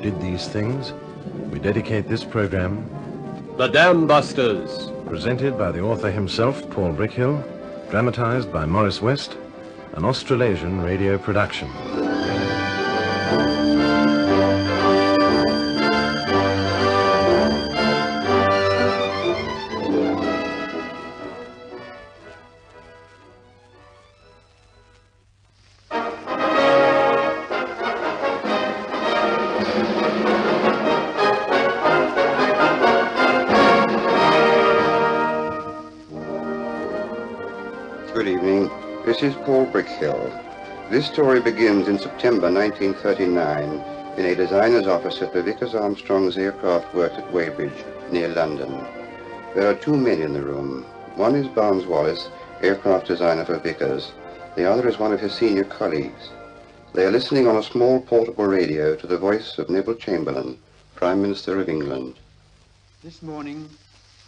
did these things, we dedicate this program, The Dambusters, presented by the author himself, Paul Brickhill, dramatized by Maurice West, an Australasian radio production. Good evening. This is Paul Brickhill. This story begins in September 1939 in a designer's office at the Vickers Armstrong's aircraft works at Weybridge, near London. There are two men in the room. One is Barnes Wallis, aircraft designer for Vickers. The other is one of his senior colleagues. They are listening on a small portable radio to the voice of Neville Chamberlain, Prime Minister of England. This morning,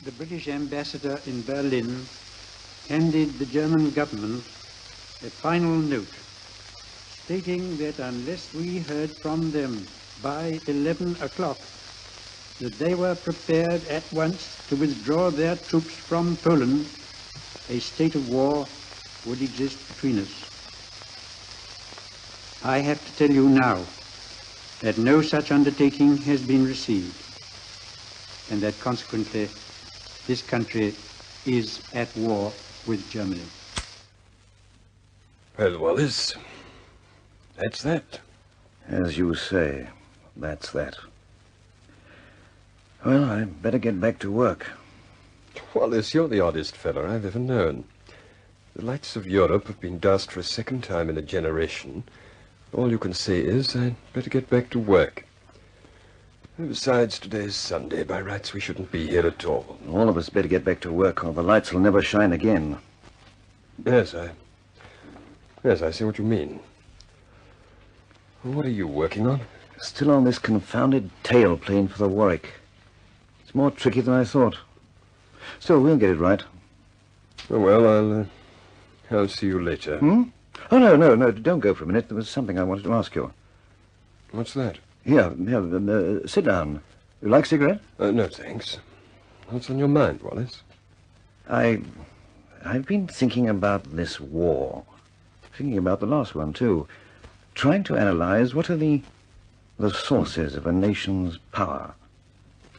the British ambassador in Berlin handed the German government a final note stating that unless we heard from them by 11 o'clock, that they were prepared at once to withdraw their troops from Poland, a state of war would exist between us. I have to tell you now that no such undertaking has been received, and that consequently this country is at war with Germany. Well, Wallis, that's that. As you say, that's that. Well, I'd better get back to work. Wallis, you're the oddest fellow I've ever known. The lights of Europe have been doused for a second time in a generation. All you can say is, I'd better get back to work. Besides, today's Sunday. By rights, we shouldn't be here at all. All of us better get back to work, or the lights will never shine again. Yes, I see what you mean. What are you working on? Still on this confounded tail plane for the Warwick. It's more tricky than I thought. Still, we'll get it right. Oh, well, I'll see you later. Oh, no, don't go for a minute. There was something I wanted to ask you. What's that? Here, sit down. You like a cigarette? No, thanks. What's on your mind, Wallis? I've been thinking about this war. Thinking about the last one, too. Trying to analyze what are the sources of a nation's power.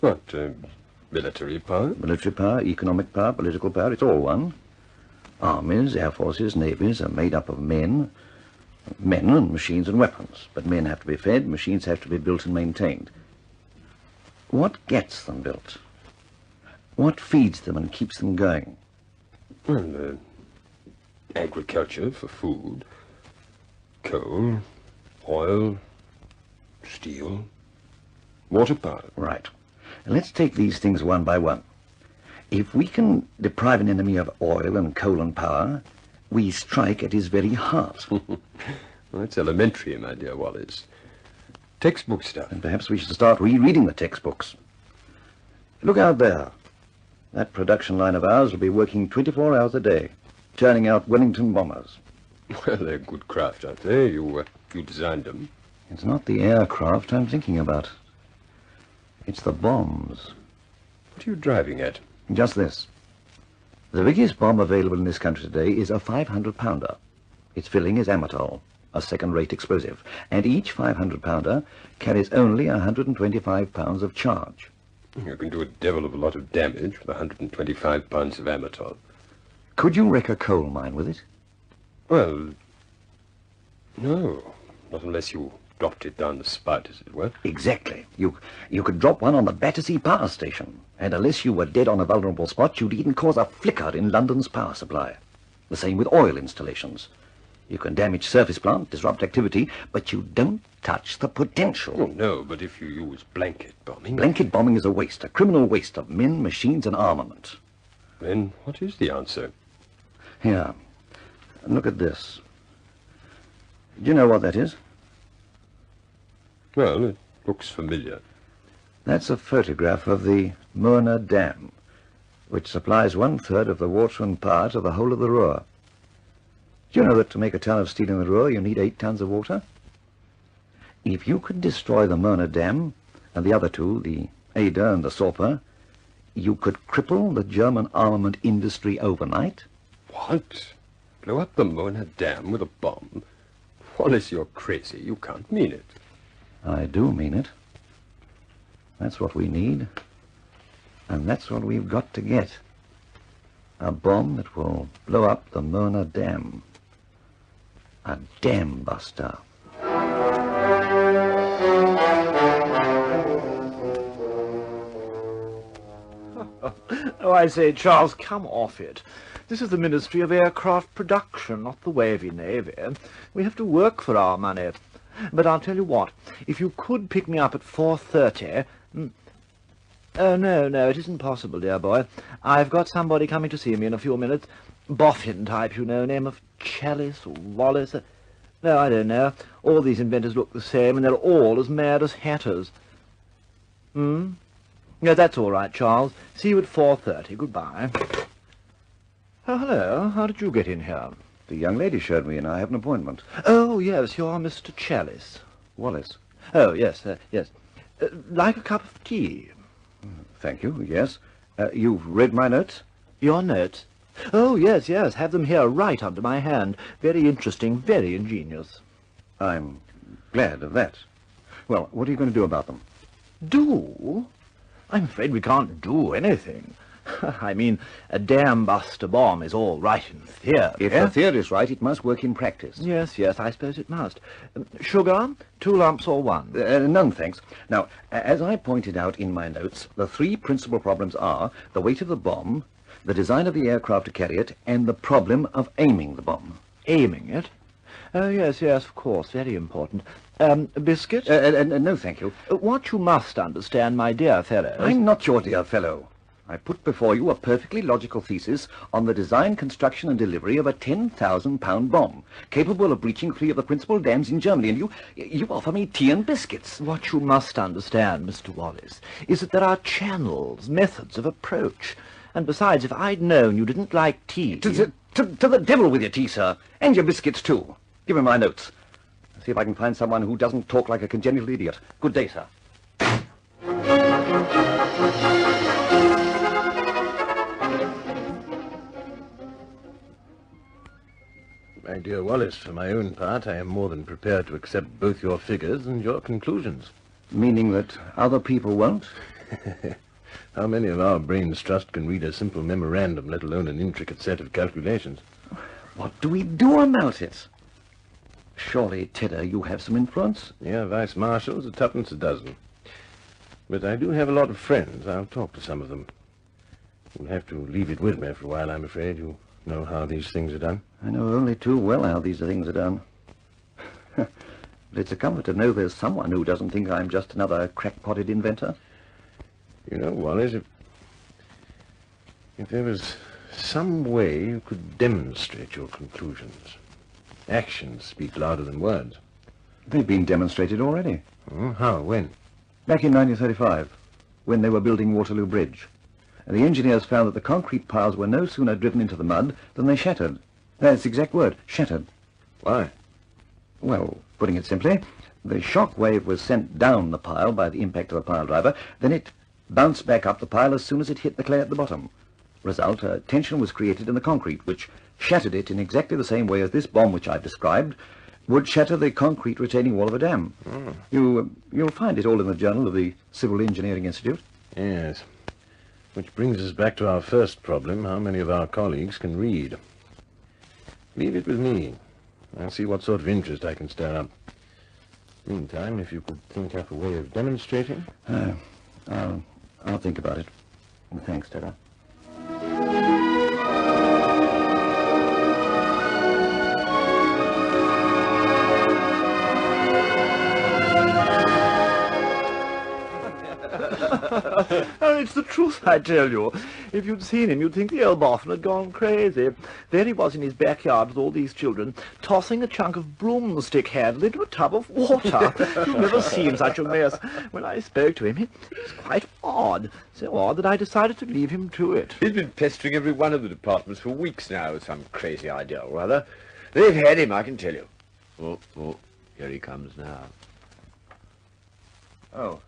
What, military power? Military power, economic power, political power, it's all one. Armies, air forces, navies are made up of men and machines and weapons. But men have to be fed, machines have to be built and maintained. What gets them built? What feeds them and keeps them going? Well, agriculture for food, coal, oil, steel, water power. Right. And let's take these things one by one. If we can deprive an enemy of oil and coal and power, we strike at his very heart. Well, it's elementary, my dear Wallis. Textbook stuff. And perhaps we should start rereading the textbooks. Look out there. That production line of ours will be working 24 hours a day, turning out Wellington bombers. Well, they're good craft, aren't they? You designed them. It's not the aircraft I'm thinking about. It's the bombs. What are you driving at? Just this. The biggest bomb available in this country today is a 500-pounder. Its filling is amatol, a second-rate explosive, and each 500-pounder carries only 125 pounds of charge. You can do a devil of a lot of damage with 125 pounds of amatol. Could you wreck a coal mine with it? Well, no. Not unless you dropped it down the spout, as it were. Exactly. You could drop one on the Battersea power station, and unless you were dead on a vulnerable spot, you'd even cause a flicker in London's power supply. The same with oil installations. You can damage surface plant, disrupt activity, but you don't touch the potential. Oh, no, but if you use blanket bombing... Blanket bombing is a waste, a criminal waste of men, machines, and armament. Then what is the answer? Here, look at this. Do you know what that is? Well, it looks familiar. That's a photograph of the Möhne Dam, which supplies 1/3 of the water and power to the whole of the Ruhr. Do you know that to make a ton of steel in the Ruhr, you need 8 tons of water? If you could destroy the Möhne Dam and the other two, the Eder and the Sorpe, you could cripple the German armament industry overnight. What? Blow up the Möhne Dam with a bomb? Wallis, you're crazy. You can't mean it. I do mean it. That's what we need. And that's what we've got to get. A bomb that will blow up the Möhne Dam. A Dambuster. Oh, I say, Charles, come off it. This is the Ministry of Aircraft Production, not the Wavy Navy. We have to work for our money. But I'll tell you what, if you could pick me up at 4:30... Oh, no, it isn't possible, dear boy. I've got somebody coming to see me in a few minutes. Boffin type, you know, name of Chalice or Wallis. No, I don't know. All these inventors look the same, and they're all as mad as hatters. No, that's all right, Charles. See you at 4:30. Goodbye. Oh, hello. How did you get in here? The young lady showed me, and I have an appointment. Oh, yes, you're Mr. Chalice. Wallis. Oh, yes, yes. Like a cup of tea? Thank you, yes. You've read my notes? Your notes? Oh, yes, have them here right under my hand. Very interesting, very ingenious. I'm glad of that. Well, what are you going to do about them? Do? I'm afraid we can't do anything. I mean, a Dambuster bomb is all right in theory. If the theory's right, it must work in practice. Yes, I suppose it must. Sugar? 2 lumps or 1? None, thanks. Now, as I pointed out in my notes, the 3 principal problems are the weight of the bomb, the design of the aircraft to carry it, and the problem of aiming the bomb. Aiming it? Oh, yes, of course, very important. Biscuit? No, thank you. What you must understand, my dear fellow... I'm not your dear fellow. I put before you a perfectly logical thesis on the design, construction, and delivery of a 10,000-pound bomb, capable of breaching 3 of the principal dams in Germany, and you offer me tea and biscuits. What you must understand, Mr. Wallis, is that there are channels, methods of approach. And besides, if I'd known you didn't like tea... To the devil with your tea, sir, and your biscuits, too. Give me my notes. See if I can find someone who doesn't talk like a congenital idiot. Good day, sir. My dear Wallis, for my own part, I am more than prepared to accept both your figures and your conclusions. Meaning that other people won't? How many of our brains trust can read a simple memorandum, let alone an intricate set of calculations? What do we do about it? Surely, Tedder, you have some influence? Yeah, vice marshals are 2pence a dozen. But I do have a lot of friends. I'll talk to some of them. You'll have to leave it with me for a while, I'm afraid. You know how these things are done. I know only too well how these things are done. But it's a comfort to know there's someone who doesn't think I'm just another crack-potted inventor. You know, Wallis, if there was some way you could demonstrate your conclusions. Actions speak louder than words. They've been demonstrated already. Oh, how? When? Back in 1935, when they were building Waterloo Bridge. And the engineers found that the concrete piles were no sooner driven into the mud than they shattered. That's the exact word, shattered. Why? Well, putting it simply, the shock wave was sent down the pile by the impact of a pile driver, then it bounced back up the pile as soon as it hit the clay at the bottom. Result, tension was created in the concrete, which shattered it in exactly the same way as this bomb which I've described would shatter the concrete retaining wall of a dam. You'll find it all in the Journal of the Civil Engineering Institute. Yes. Which brings us back to our first problem, how many of our colleagues can read. Leave it with me. I'll see what sort of interest I can stir up. Meantime, if you could think up a way of demonstrating... I'll think about it. Thanks, Tedder. Oh, it's the truth, I tell you. If you'd seen him, you'd think the old boffin had gone crazy. There he was in his backyard with all these children, tossing a chunk of broomstick handle into a tub of water. You've never seen such a mess. When I spoke to him, it was quite odd. So odd that I decided to leave him to it. He's been pestering every one of the departments for weeks now with some crazy idea or other. They've had him, I can tell you. Oh, here he comes now. Oh,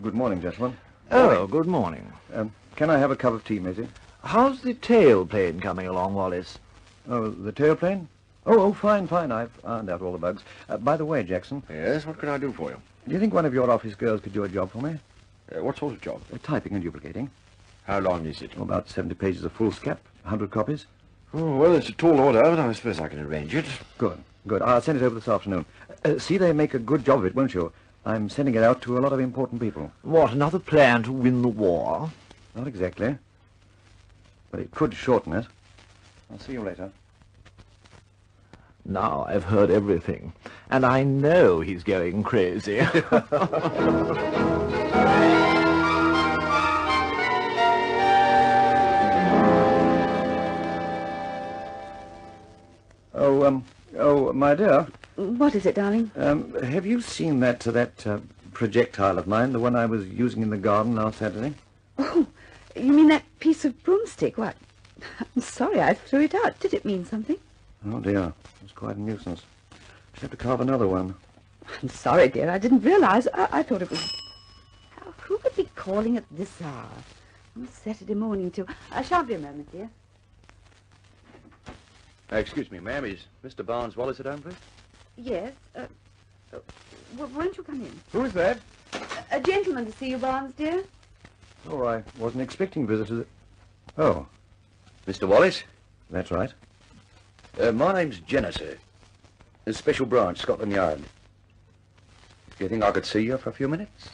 good morning, gentlemen. Oh, good morning. Can I have a cup of tea, matey? How's the tailplane coming along, Wallis? Oh, the tailplane? Oh, fine. I've ironed out all the bugs. By the way, Jackson, Yes, what can I do for you? do you think one of your office girls could do a job for me? What sort of job? Typing and duplicating. How long is it? About 70 pages of foolscap, 100 copies. Oh, well, it's a tall order, but I suppose I can arrange it. Good. I'll send it over this afternoon. See they make a good job of it, won't you? I'm sending it out to a lot of important people. What, another plan to win the war? Not exactly. But it could shorten it. I'll see you later. Now I've heard everything, and I know he's going crazy. Oh, my dear. What is it, darling? Have you seen that projectile of mine, the one I was using in the garden last Saturday? Oh, you mean that piece of broomstick? What? I'm sorry I threw it out. Did it mean something? Oh, dear. It was quite a nuisance. Should have to carve another one. I'm sorry, dear. I didn't realize. I thought it was... Who could be calling at this hour? On Saturday morning, too. I shan't be a moment, dear. Excuse me, ma'am. Is Mr. Barnes Wallis at home, please? Yes. Won't you come in? Who is that? A gentleman to see you, Barnes, dear. Oh, I wasn't expecting visitors. Oh. Mr. Wallis? That's right. My name's Jenner, sir. A special branch, Scotland Yard. Do you think I could see you for a few minutes?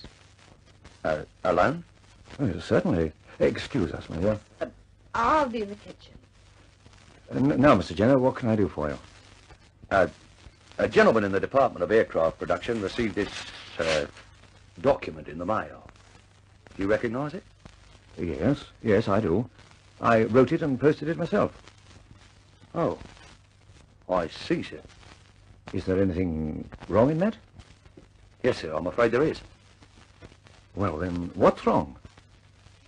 Alone? Oh, yes, certainly. Excuse us, my dear. I'll be in the kitchen. Now, Mr. Jenner, what can I do for you? A gentleman in the Department of Aircraft Production received this document in the mail. Do you recognize it? Yes, I do. I wrote it and posted it myself. Oh, I see, sir. Is there anything wrong in that? Yes, sir, I'm afraid there is. Well, then, what's wrong?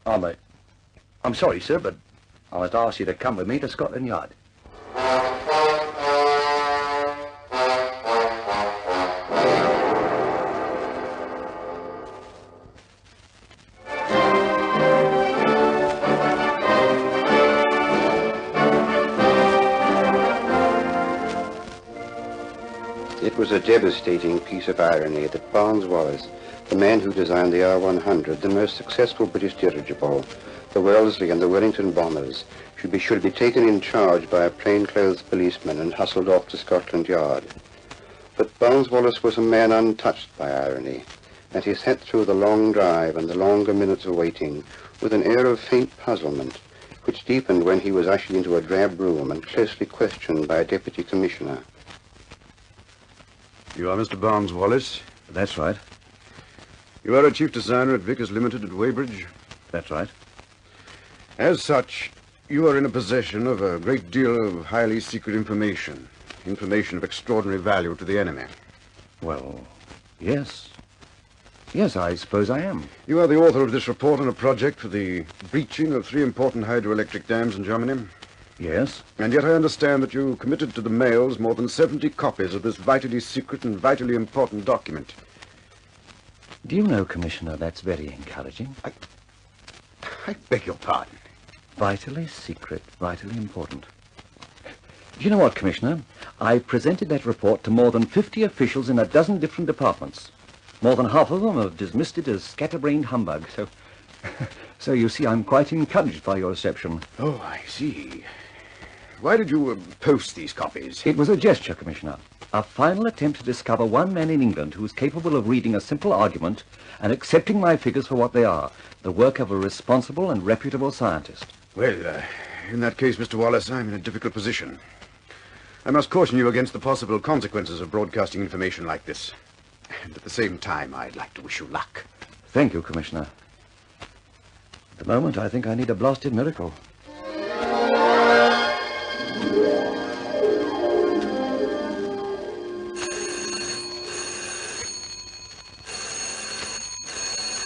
I'm sorry, sir, but I must ask you to come with me to Scotland Yard. It was a devastating piece of irony that Barnes Wallis, the man who designed the R-100, the most successful British dirigible, the Wellesley and the Wellington bombers, should be taken in charge by a plainclothes policeman and hustled off to Scotland Yard. But Barnes Wallis was a man untouched by irony, and he sat through the long drive and the longer minutes of waiting with an air of faint puzzlement, which deepened when he was ushered into a drab room and closely questioned by a deputy commissioner. You are Mr. Barnes Wallis? That's right. You are a chief designer at Vickers Limited at Weybridge? That's right. As such, you are in a possession of a great deal of highly secret information of extraordinary value to the enemy. Well, yes. Yes, I suppose I am. You are the author of this report on a project for the breaching of 3 important hydroelectric dams in Germany. Yes. And yet I understand that you committed to the mails more than 70 copies of this vitally secret and vitally important document. Do you know, Commissioner, that's very encouraging. I beg your pardon. Vitally secret, vitally important. Do you know what, Commissioner? I presented that report to more than 50 officials in a dozen different departments. More than half of them have dismissed it as scatterbrained humbug, so you see, I'm quite encouraged by your reception. Oh, I see. Why did you post these copies? It was a gesture, Commissioner. A final attempt to discover one man in England who is capable of reading a simple argument and accepting my figures for what they are, the work of a responsible and reputable scientist. Well, in that case, Mr. Wallis, I'm in a difficult position. I must caution you against the possible consequences of broadcasting information like this. And at the same time, I'd like to wish you luck. Thank you, Commissioner. At the moment, I think I need a blasted miracle.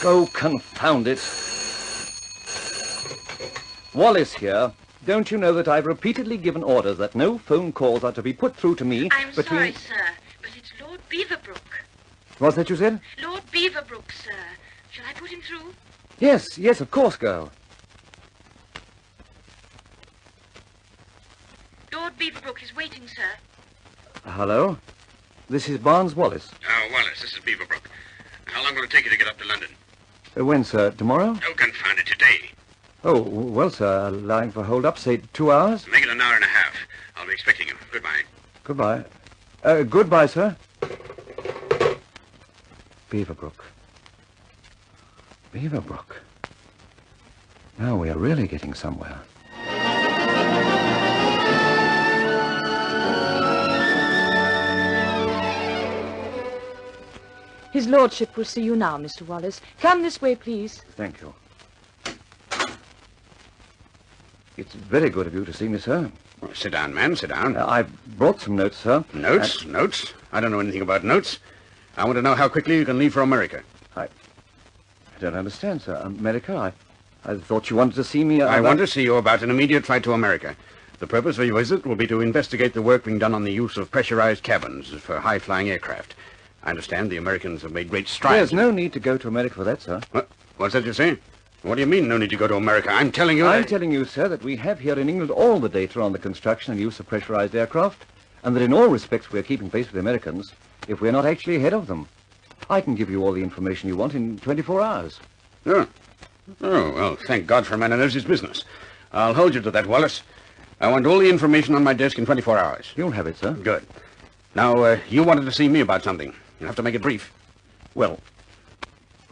Oh, confound it. Wallis here. Don't you know that I've repeatedly given orders that no phone calls are to be put through to me I'm between... sorry, sir, but it's Lord Beaverbrook. What's that you said? Lord Beaverbrook, sir. Shall I put him through? Yes, yes, of course, girl. Lord Beaverbrook is waiting, sir. Hello? This is Barnes Wallis. Oh, Wallace, this is Beaverbrook. How long will it take you to get up to London? When, sir? Tomorrow? Oh, confound it, today. Oh, well, sir, allowing for hold-up, say 2 hours? Make it an hour and a half. I'll be expecting you. Goodbye. Goodbye. Goodbye, sir. Beaverbrook. Beaverbrook. Now we are really getting somewhere. His lordship will see you now, Mr. Wallis. Come this way, please. Thank you. It's very good of you to see me, sir. Well, sit down, man, sit down. I've brought some notes, sir. Notes? Notes? I don't know anything about notes. I want to know how quickly you can leave for America. I don't understand, sir. America? I thought you wanted to see me... I want to see you about an immediate flight to America. The purpose of your visit will be to investigate the work being done on the use of pressurized cabins for high-flying aircraft. I understand the Americans have made great strides. There's no need to go to America for that, sir. What's that you say? What do you mean, no need to go to America? I'm telling you I'm telling you, sir, that we have here in England all the data on the construction and use of pressurized aircraft, and that in all respects we're keeping pace with the Americans, if we're not actually ahead of them. I can give you all the information you want in 24 hours. Oh, well, thank God for a man who knows his business. I'll hold you to that, Wallace. I want all the information on my desk in 24 hours. You'll have it, sir. Good. Now, you wanted to see me about something. You'll have to make it brief. Well,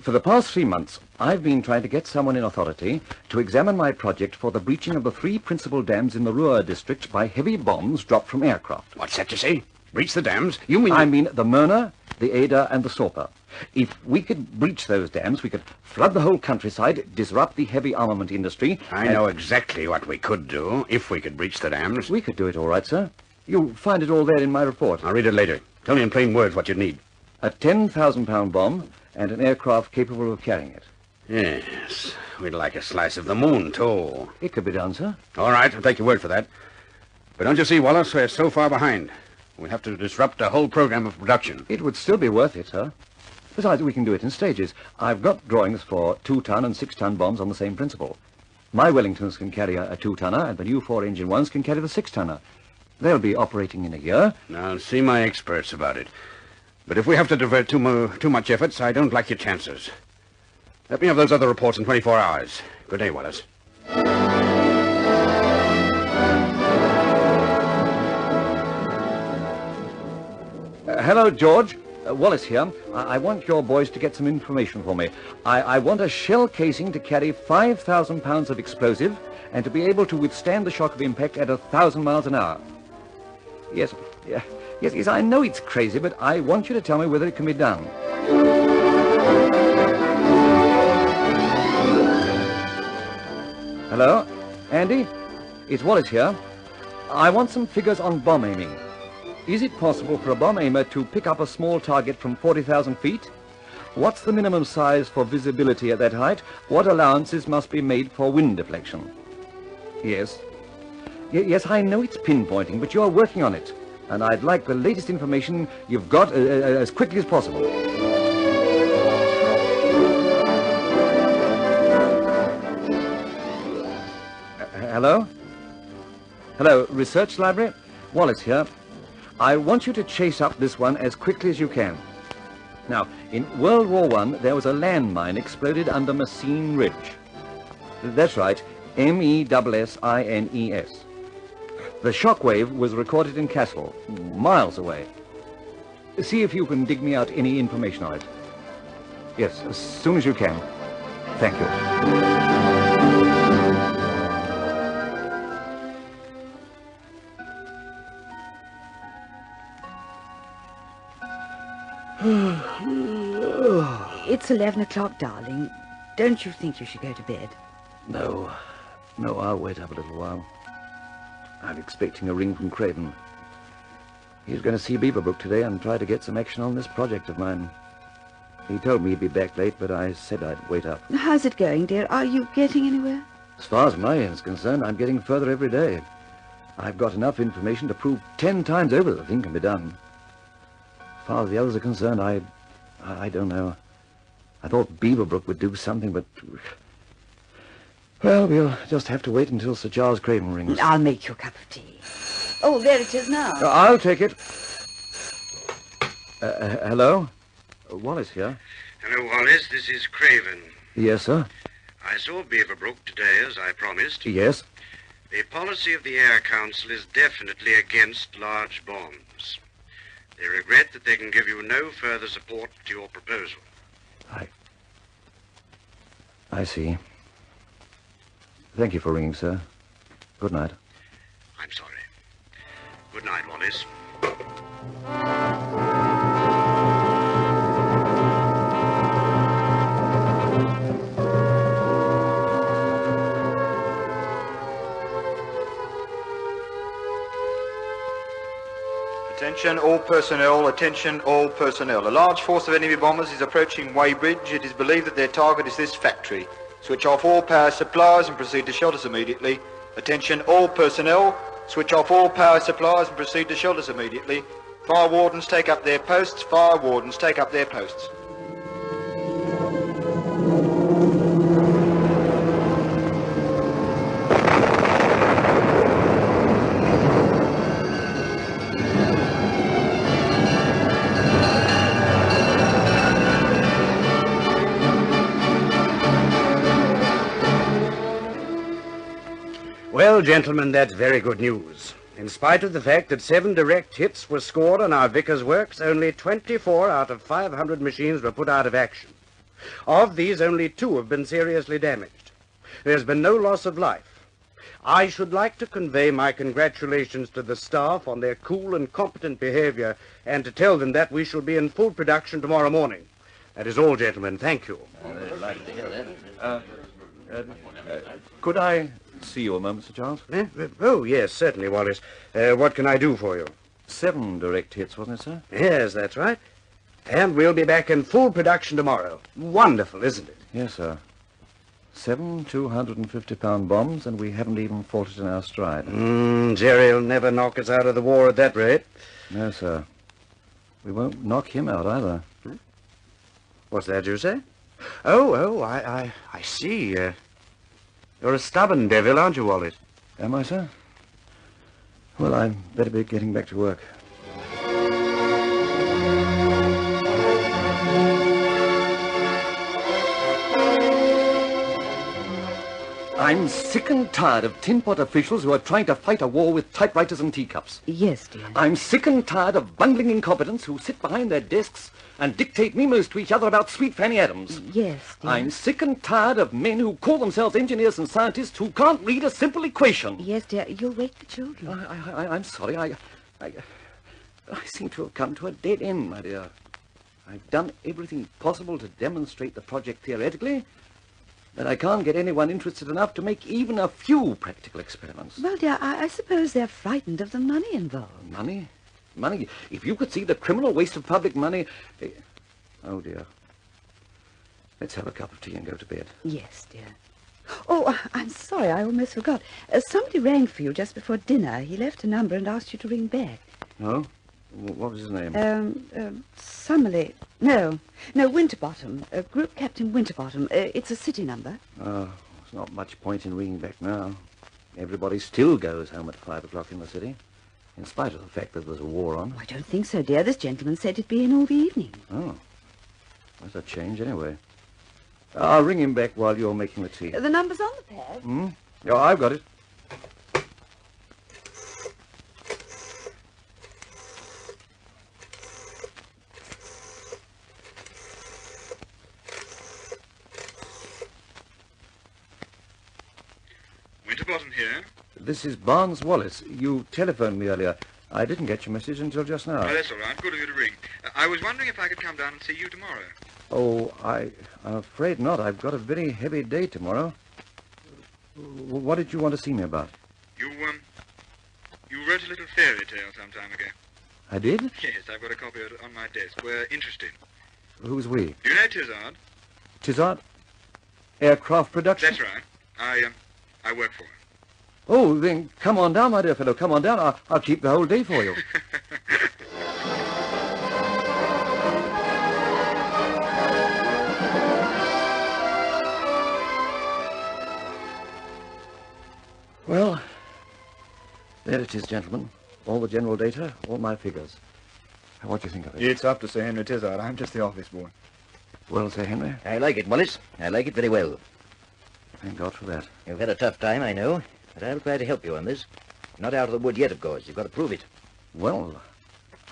for the past 3 months, I've been trying to get someone in authority to examine my project for the breaching of the 3 principal dams in the Ruhr district by heavy bombs dropped from aircraft. What's that you say? Breach the dams? You mean... I mean the Möhne, the Eder, and the Sorpe. If we could breach those dams, we could flood the whole countryside, disrupt the heavy armament industry... I know exactly what we could do, if we could breach the dams. We could do it all right, sir. You'll find it all there in my report. I'll read it later. Tell me in plain words what you need. A 10,000-pound bomb and an aircraft capable of carrying it. Yes. We'd like a slice of the moon, too. It could be done, sir. All right, I'll take your word for that. But don't you see, Wallace, we're so far behind. We'll have to disrupt the whole program of production. It would still be worth it, sir. Besides, we can do it in stages. I've got drawings for 2-ton and 6-ton bombs on the same principle. My Wellingtons can carry a 2-tonner, and the new 4-engine ones can carry the 6-tonner. They'll be operating in a year. Now, I'll see my experts about it. But if we have to divert too much efforts, I don't like your chances. Let me have those other reports in 24 hours. Good day, Wallace. Hello, George. Wallace here. I want your boys to get some information for me. I want a shell casing to carry 5,000 pounds of explosive and to be able to withstand the shock of impact at 1,000 miles an hour. Yes, yes, I know it's crazy, but I want you to tell me whether it can be done. Hello? Andy? It's Wallace here. I want some figures on bomb aiming. Is it possible for a bomb aimer to pick up a small target from 40,000 feet? What's the minimum size for visibility at that height? What allowances must be made for wind deflection? Yes. Yes, I know it's pinpointing, but you're working on it. And I'd like the latest information you've got as quickly as possible. Hello? Hello, Research Library? Wallace here. I want you to chase up this one as quickly as you can. Now, in World War I, there was a landmine exploded under Messines Ridge. That's right, Messines. The shockwave was recorded in Cassel, miles away. See if you can dig me out any information on it. Yes, as soon as you can. Thank you. It's 11 o'clock, darling. Don't you think you should go to bed? No, I'll wait up a little while. I'm expecting a ring from Craven. He's going to see Beaverbrook today and try to get some action on this project of mine. He told me he'd be back late, but I said I'd wait up. How's it going, dear? Are you getting anywhere? As far as my end's concerned, I'm getting further every day. I've got enough information to prove 10 times over the thing can be done. As far as the others are concerned, I I don't know. I thought Beaverbrook would do something, but... Well, we'll just have to wait until Sir Charles Craven rings. I'll make you a cup of tea. Oh, there it is now. I'll take it. Hello? Wallis here. Hello, Wallis. This is Craven. Yes, sir? I saw Beaverbrook today, as I promised. Yes? The policy of the Air Council is definitely against large bombs. They regret that they can give you no further support to your proposal. I see. Thank you for ringing, sir. Good night. I'm sorry. Good night, Wallis. Attention all personnel, attention all personnel. A large force of enemy bombers is approaching Weybridge. It is believed that their target is this factory. Switch off all power supplies and proceed to shelters immediately. Attention all personnel, switch off all power supplies and proceed to shelters immediately. Fire wardens take up their posts, fire wardens take up their posts. Well, gentlemen, that's very good news. In spite of the fact that 7 direct hits were scored on our Vickers works, only 24 out of 500 machines were put out of action. Of these, only 2 have been seriously damaged. There's been no loss of life. I should like to convey my congratulations to the staff on their cool and competent behavior and to tell them that we shall be in full production tomorrow morning. That is all, gentlemen. Thank you. Could I see you a moment, Sir Charles? Oh, yes, certainly, Wallis. What can I do for you? 7 direct hits, wasn't it, sir? Yes, that's right. And we'll be back in full production tomorrow. Wonderful, isn't it? Yes, sir. 7 250-pound bombs, and we haven't even fought it in our stride. Jerry'll never knock us out of the war at that rate. No, sir. We won't knock him out either. What's that you say? I see. You're a stubborn devil, aren't you, Wallis? Am I, sir? Well, I'd better be getting back to work. I'm sick and tired of tin pot officials who are trying to fight a war with typewriters and teacups. Yes, dear. I'm sick and tired of bungling incompetents who sit behind their desks and dictate memos to each other about sweet Fanny Adams. Yes, dear. I'm sick and tired of men who call themselves engineers and scientists who can't read a simple equation. Yes, dear. You'll wake the children. I'm sorry. I seem to have come to a dead end, my dear. I've done everything possible to demonstrate the project theoretically, but I can't get anyone interested enough to make even a few practical experiments. Well, dear, I suppose they're frightened of the money involved. Money? Money? If you could see the criminal waste of public money... Oh, dear. Let's have a cup of tea and go to bed. Yes, dear. Oh, I'm sorry, I almost forgot. Somebody rang for you just before dinner. He left a number and asked you to ring back. Oh? What was his name? Summerley. No, Winterbottom. Group Captain Winterbottom. It's a city number. Oh, there's not much point in ringing back now. Everybody still goes home at 5 o'clock in the city, in spite of the fact that there's a war on. Oh, I don't think so, dear. This gentleman said he'd be in all the evening. Oh. That's a change, anyway. I'll ring him back while you're making the tea. The number's on the pad. Yeah, I've got it. Winterbottom here. This is Barnes Wallis. You telephoned me earlier. I didn't get your message until just now. Oh, that's all right. Good of you to ring. I was wondering if I could come down and see you tomorrow. Oh, I'm afraid not. I've got a very heavy day tomorrow. What did you want to see me about? You wrote a little fairy tale some time ago. I did? Yes, I've got a copy of it on my desk. We're interested. Who's we? Do you know Tizard? Tizard? Aircraft Production? That's right. I work for him. Oh, then come on down, my dear fellow. Come on down. I'll keep the whole day for you. Well, there it is, gentlemen. All the general data, all my figures. What do you think of it? It's up to Sir Henry Tizard. I'm just the office boy. Well, Sir Henry? I like it, Wallis. I like it very well. Thank God for that. You've had a tough time, I know, but I'll try to help you on this. Not out of the wood yet, of course. You've got to prove it. Well,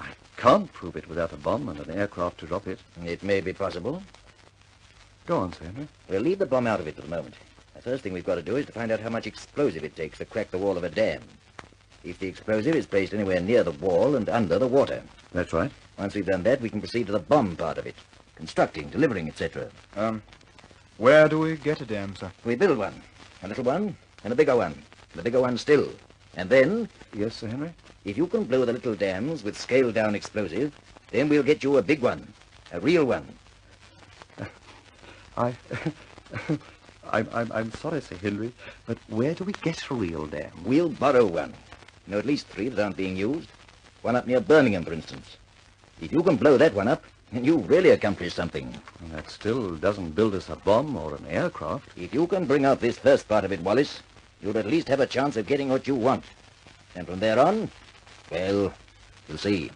I can't prove it without a bomb and an aircraft to drop it. It may be possible. Go on, Sir Henry. We'll leave the bomb out of it for the moment. The first thing we've got to do is to find out how much explosive it takes to crack the wall of a dam. If the explosive is placed anywhere near the wall and under the water. That's right. Once we've done that, we can proceed to the bomb part of it. Constructing, delivering, etc. Where do we get a dam, sir? We build one. A little one and a bigger one. And a bigger one still. And then... Yes, Sir Henry? If you can blow the little dams with scaled-down explosive, then we'll get you a big one. A real one. I'm sorry, Sir Henry, but where do we get a real dam? We'll borrow one. You know, at least 3 that aren't being used. One up near Birmingham, for instance. If you can blow that one up, then you've really accomplished something. And that still doesn't build us a bomb or an aircraft. If you can bring out this first part of it, Wallis, you'll at least have a chance of getting what you want. And from there on, well, we'll see.